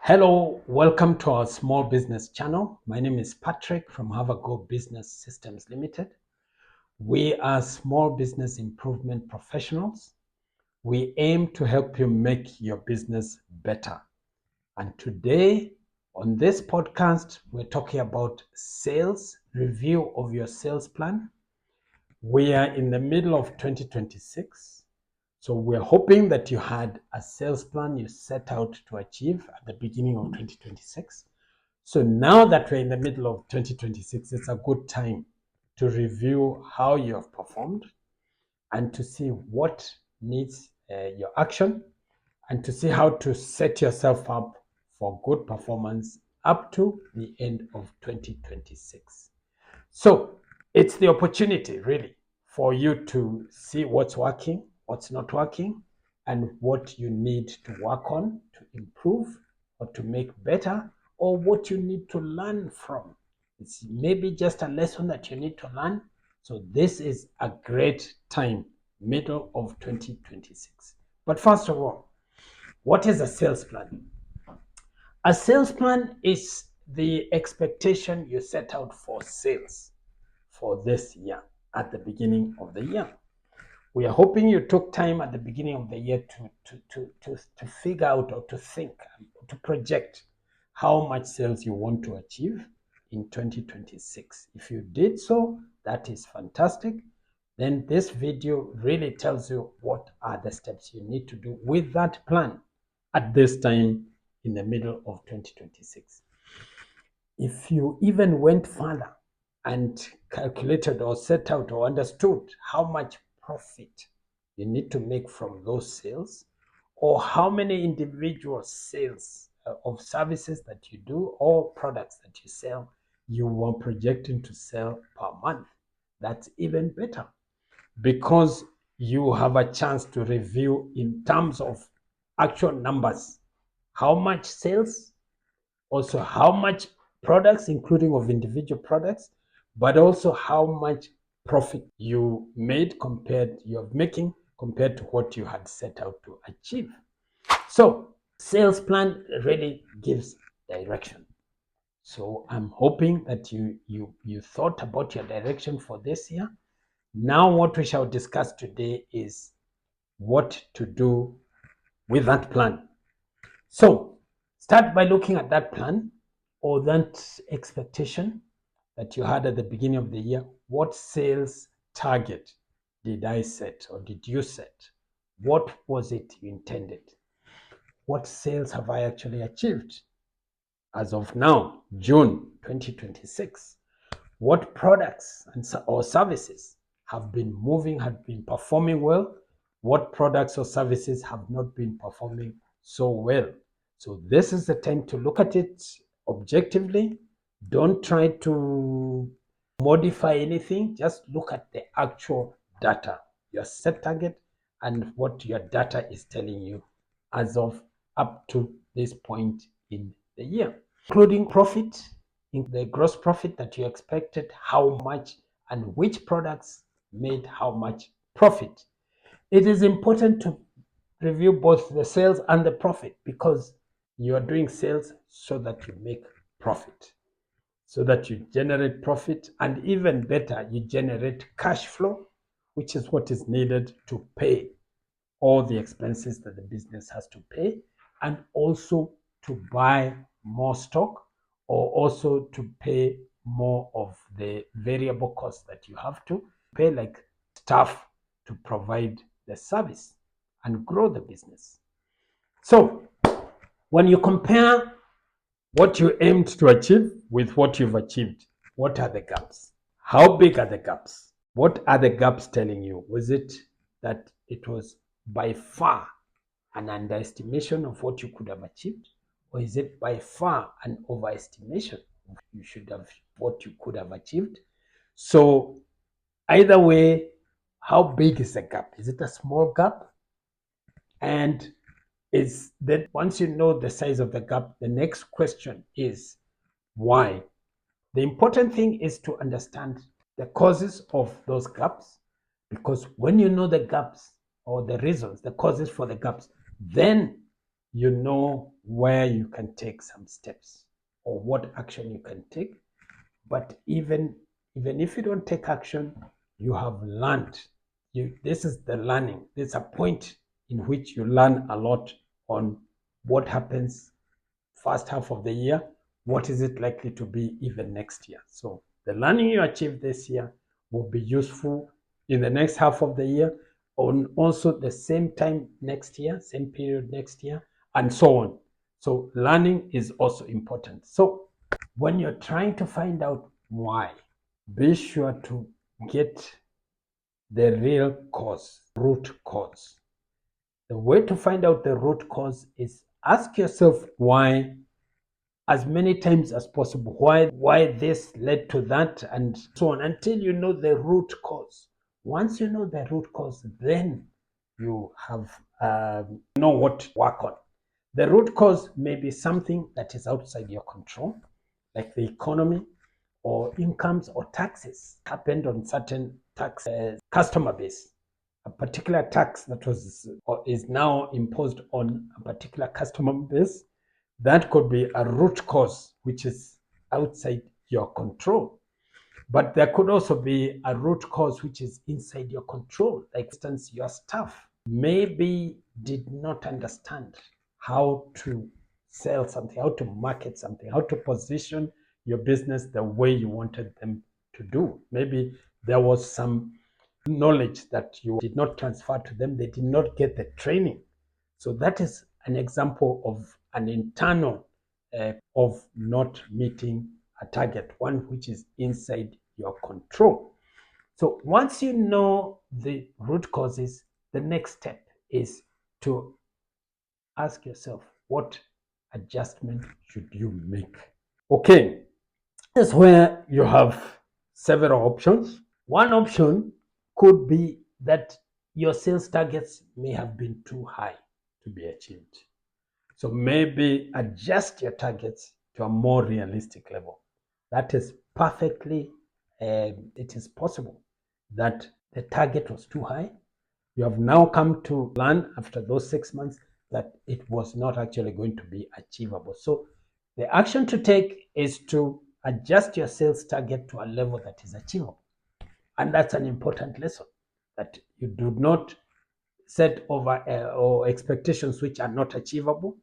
Hello, welcome to our small business channel. My name is Patrick from Have a Go Business Systems Limited. We are small business improvement professionals. We aim to help you make your business better. And today on this podcast, we're talking about sales, review of your sales plan. We are in the middle of 2026. So we're hoping that you had a sales plan you set out to achieve at the beginning of 2026. So now that we're in the middle of 2026, it's a good time to review how you have performed and to see what needs your action and to see how to set yourself up for good performance up to the end of 2026. So it's the opportunity really for you to see what's working, what's not working, and what you need to work on to improve or to make better, or what you need to learn from. It's maybe just a lesson that you need to learn. So this is a great time, middle of 2026. But first of all, what is a sales plan? A sales plan is the expectation you set out for sales for this year at the beginning of the year. We are hoping you took time at the beginning of the year to figure out or to think, to project how much sales you want to achieve in 2026. If you did so, that is fantastic. Then this video really tells you what are the steps you need to do with that plan at this time in the middle of 2026. If you even went further and calculated or set out or understood how much profit you need to make from those sales, or how many individual sales of services that you do or products that you sell, you were projecting to sell per month, that's even better, because you have a chance to review in terms of actual numbers, how much sales, also how much products, including of individual products, but also how much profit you made you're making compared to what you had set out to achieve. So sales plan really gives direction. So I'm hoping that you thought about your direction for this year. Now what we shall discuss today is what to do with that plan. So start by looking at that plan or that expectation that you had at the beginning of the year. What sales target did I set or did you set? What was it you intended? What sales have I actually achieved as of now, June 2026? What products or services have been moving, have been performing well? What products or services have not been performing so well? So this is the time to look at it objectively. Don't try to modify anything. Just look at the actual data, your set target, and what your data is telling you as of up to this point in the year, including profit, in the gross profit that you expected, how much and which products made how much profit. It is important to review both the sales and the profit, because you are doing sales so that you make profit, so that you generate profit, and even better, you generate cash flow, which is what is needed to pay all the expenses that the business has to pay, and also to buy more stock, or also to pay more of the variable costs that you have to pay, like staff, to provide the service and grow the business. So when you compare what you aimed to achieve with what you've achieved, what are the gaps? How big are the gaps? What are the gaps telling you? Was it that it was by far an underestimation of what you could have achieved? Or is it by far an overestimation of what you could have achieved? So either way, how big is the gap? Is it a small gap? And is that once you know the size of the gap, the next question is why? The important thing is to understand the causes of those gaps, because when you know the gaps or the reasons, the causes for the gaps, then you know where you can take some steps or what action you can take. But even if you don't take action, you have learned. This is the learning. There's a point in which you learn a lot on what happens first half of the year, what is it likely to be even next year. So the learning you achieve this year will be useful in the next half of the year, on also the same time next year, same period next year, and so on. So learning is also important. So when you're trying to find out why, be sure to get the real cause, root cause. The way to find out the root cause is ask yourself why as many times as possible, why this led to that, and so on, until you know the root cause. Once you know the root cause, then you have know what to work on. The root cause may be something that is outside your control, like the economy or incomes or taxes happened on certain tax customer base. A particular tax that was or is now imposed on a particular customer base, that could be a root cause which is outside your control. But there could also be a root cause which is inside your control. Like, for instance, your staff maybe did not understand how to sell something, how to market something, how to position your business the way you wanted them to do. Maybe there was some knowledge that you did not transfer to them, they did not get the training. So that is an example of an internal of not meeting a target, one which is inside your control. So once you know the root causes, the next step is to ask yourself, what adjustment should you make? Okay, this is where you have several options. One option could be that your sales targets may have been too high to be achieved. So maybe adjust your targets to a more realistic level. That is perfectly, it is possible that the target was too high. You have now come to learn after those 6 months that it was not actually going to be achievable. So the action to take is to adjust your sales target to a level that is achievable. And that's an important lesson, that you do not set over or expectations which are not achievable.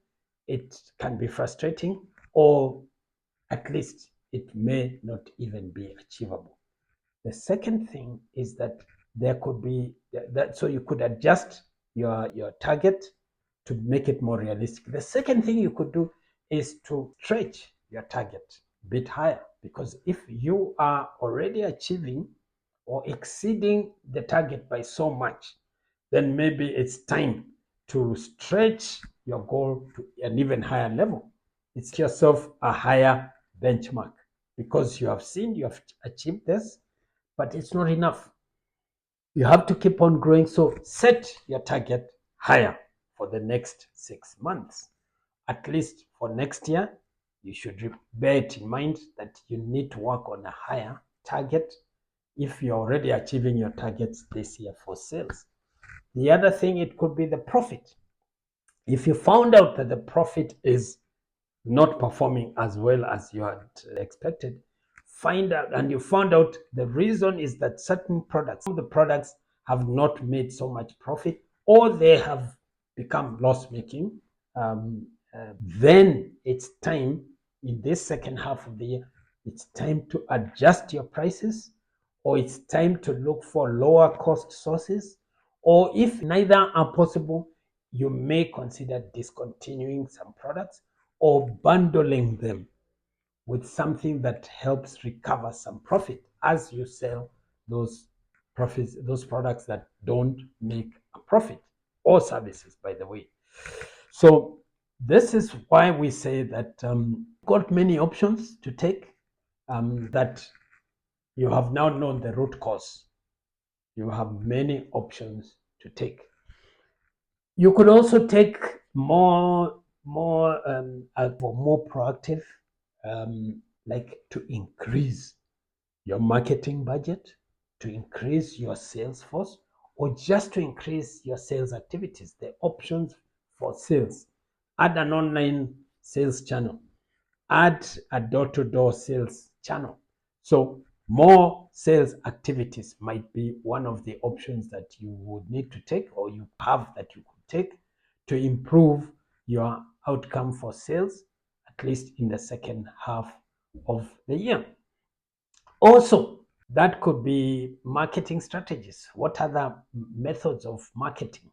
It can be frustrating, or at least it may not even be achievable. The second thing is that there could be that, so you could adjust your target to make it more realistic. The second thing you could do is to stretch your target a bit higher, because if you are already achieving or exceeding the target by so much, then maybe it's time to stretch your goal to an even higher level. It's yourself a higher benchmark, because you have seen you have achieved this, but it's not enough. You have to keep on growing. So set your target higher for the next 6 months. At least for next year, you should bear it in mind that you need to work on a higher target if you're already achieving your targets this year for sales. The other thing, it could be the profit. If you found out that the profit is not performing as well as you had expected, find out, and you found out the reason is that certain products, some of the products have not made so much profit, or they have become loss making, then it's time, in this second half of the year, it's time to adjust your prices, or it's time to look for lower cost sources, or if neither are possible, you may consider discontinuing some products or bundling them with something that helps recover some profit as you sell those profits, those products that don't make a profit, or services, by the way. So this is why we say that got many options to take, that you have now known the root cause. You have many options to take. You could also take more proactive, like to increase your marketing budget, to increase your sales force, or just to increase your sales activities. The options for sales add an online sales channel, add a door-to-door sales channel. So more sales activities might be one of the options that you would need to take, or you have that you could take to improve your outcome for sales, at least in the second half of the year. Also, that could be marketing strategies. What other methods of marketing?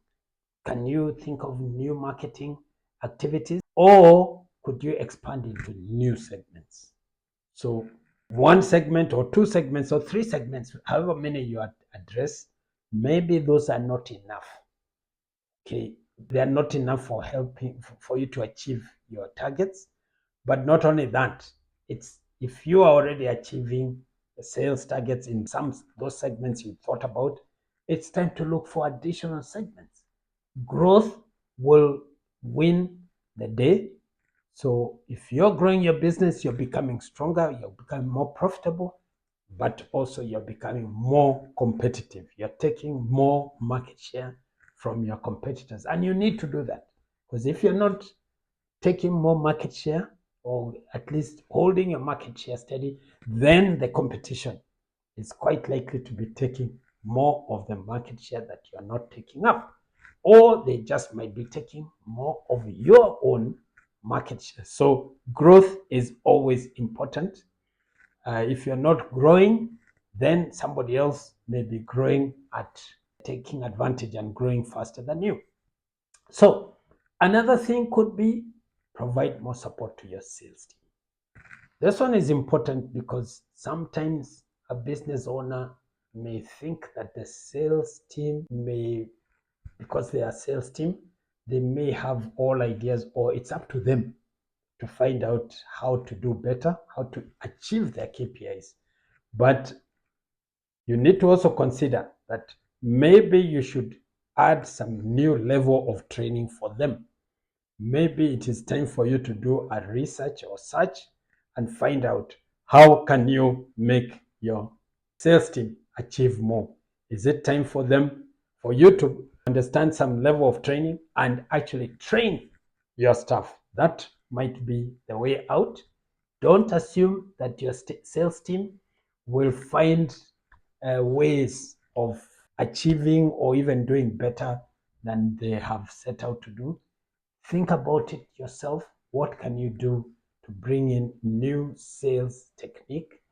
Can you think of new marketing activities, or could you expand into new segments? So one segment or two segments or three segments, however many you address, maybe those are not enough. Okay, they are not enough for helping for you to achieve your targets. But not only that, it's if you are already achieving the sales targets in some those segments you thought about, it's time to look for additional segments. Growth will win the day. So if you're growing your business, you're becoming stronger, you're becoming more profitable, but also you're becoming more competitive. You're taking more market share from your competitors. And you need to do that. Because if you're not taking more market share, or at least holding your market share steady, then the competition is quite likely to be taking more of the market share that you're not taking up. Or they just might be taking more of your own market share. So growth is always important. If you're not growing, then somebody else may be growing at taking advantage and growing faster than you. So another thing could be provide more support to your sales team. This one is important because sometimes a business owner may think that the sales team may, because they are sales team, they may have all ideas, or it's up to them to find out how to do better, how to achieve their KPIs. But you need to also consider that maybe you should add some new level of training for them. Maybe it is time for you to do a research or search and find out how can you make your sales team achieve more. Is it time for you to understand some level of training and actually train your staff? That might be the way out. Don't assume that your sales team will find ways of achieving or even doing better than they have set out to do. Think about it yourself. What can you do to bring in new sales technique?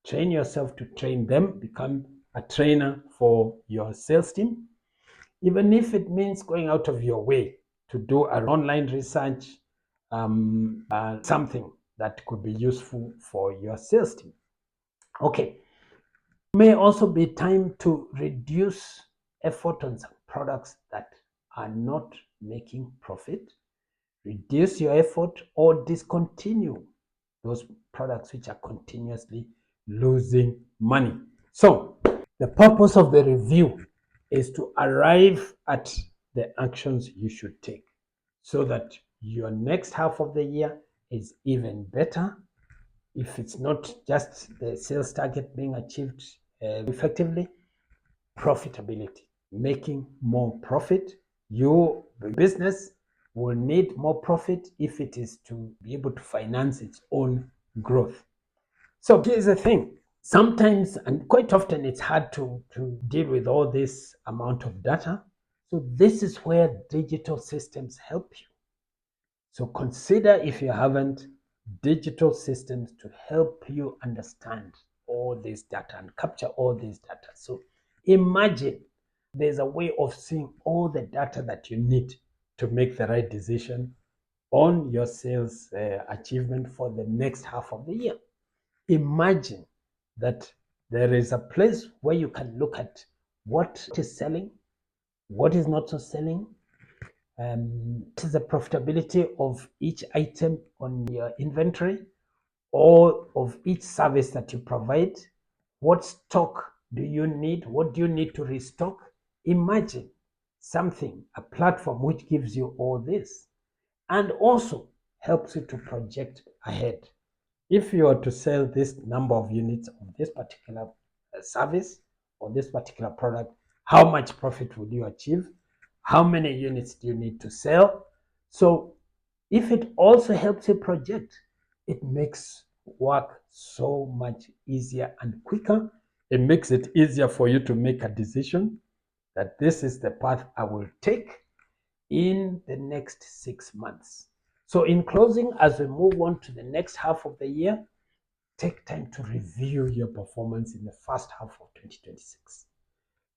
Train yourself to train them, become a trainer for your sales team, even if it means going out of your way to do an online research, something that could be useful for your sales team. Okay. It may also be time to reduce effort on some products that are not making profit. Reduce your effort or discontinue those products which are continuously losing money. So the purpose of the review is to arrive at the actions you should take so that your next half of the year is even better. If it's not just the sales target being achieved effectively, profitability, making more profit. Your business will need more profit if it is to be able to finance its own growth. So here's the thing. Sometimes, and quite often, it's hard to deal with all this amount of data. So this is where digital systems help you. So consider, if you haven't, digital systems to help you understand all this data and capture all this data. So imagine there's a way of seeing all the data that you need to make the right decision on your sales achievement for the next half of the year. Imagine that there is a place where you can look at what is selling, what is not so selling, what is the profitability of each item on your inventory or of each service that you provide. What stock do you need? What do you need to restock? Imagine something, a platform which gives you all this and also helps you to project ahead. If you are to sell this number of units of this particular service or this particular product, how much profit will you achieve? How many units do you need to sell? So if it also helps you project, it makes work so much easier and quicker. It makes it easier for you to make a decision that this is the path I will take in the next 6 months. So, in closing, as we move on to the next half of the year, take time to review your performance in the first half of 2026.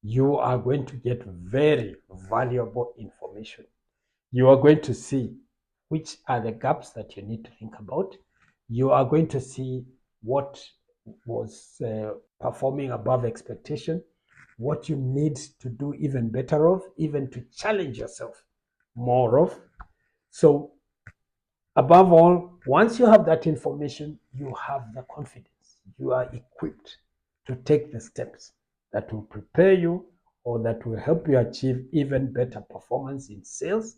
You are going to get very valuable information. You are going to see which are the gaps that you need to think about. You are going to see what was performing above expectation, what you need to do even better of, even to challenge yourself more of. So, above all, once you have that information, you have the confidence. You are equipped to take the steps that will prepare you or that will help you achieve even better performance in sales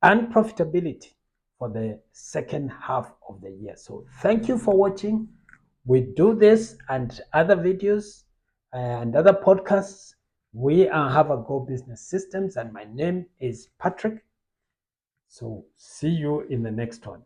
and profitability for the second half of the year. So thank you for watching. We do this and other videos and other podcasts. We are Have a Go Business Systems, and my name is Patrick. So see you in the next one.